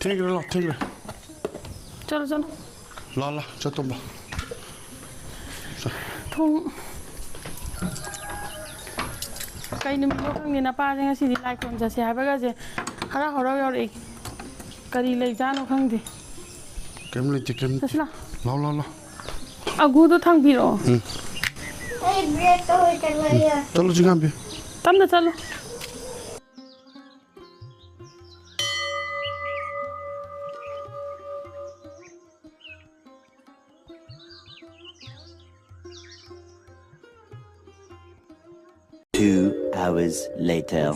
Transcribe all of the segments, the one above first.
ठीक है लो ठीक है चलो चलो ला ला चल तुम थों कई निमिषों खंगे ना पाजे ngasi di lai kon jase haibaga je hara horo yori kari lei jano khangde kem le ti kem tasla La La La agu do thang biro Hey, break to chalo ya. चलो जिंगा भी tamna chalo 2 hours later.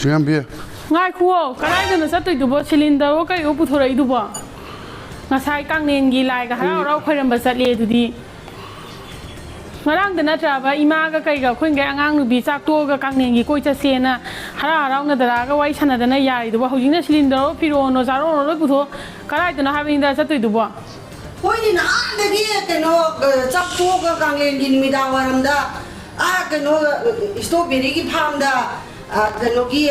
जिंगा भी ngai khuo karai do na satoi du bo cylinder o kai o puthora I du bo ngasai kangnen gi lai ga hara ro khoiram ba satle du di ngarang da na tra ba ima ga kai ga khoin ga angang nu bi chak to ga kangnen gi koi cha se na hara hara na da ga wai sana da na yari du bo hojing na cylinder o piro no zaro ro putho karai do na ha bin da satoi du bo Hoi ni na anda dia keno chak to ga kanglen gi mi da waram da keno strawberry gi pham da keno gi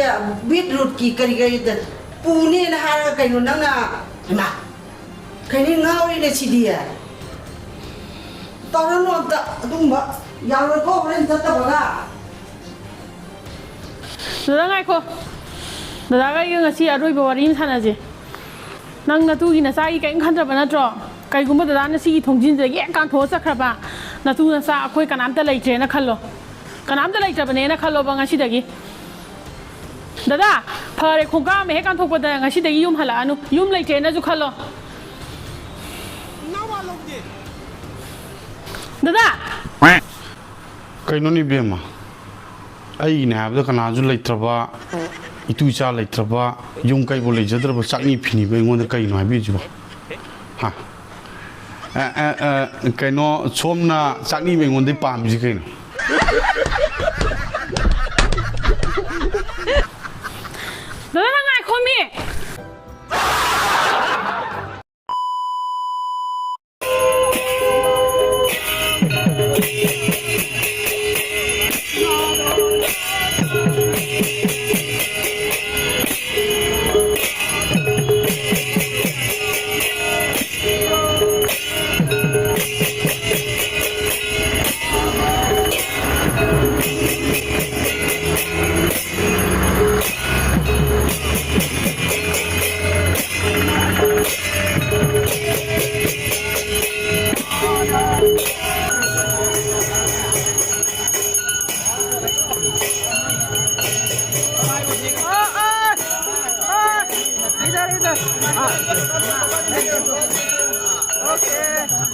beetroot ki kari kari da pune na ha keno nang na ma kani ngauri ne chi dia tawra no da dum ba ya ro ko ren ta ta ba ga da ngai kho da ga yi ngasi aroi ba warim sana je nang na tu gi na sai kai khan ba na tro kai gum da na si thongjin je ye kan tho sakra ba na tu na sa khoi kanam ta lai je na khallo kanam ta lai ja ba ne na khallo ba ngasi dagi dada phare khongka me he kan thok ba da ngasi dagi yum hala anu yum lai je na ju khallo na wa long je dada कहीं नहीं बेमा आई ने अब तो कनाजु लेत्रबा इतु चा लेत्रबा yum कई बोले जदर बस चाकनी फिनी बे इंगोंद कई नो है जुबा हाँ कहीं नो सोमना चाकनी बे इंगोंद पाम जी कहीं no dada na ngai kho mi इधर इधर ओके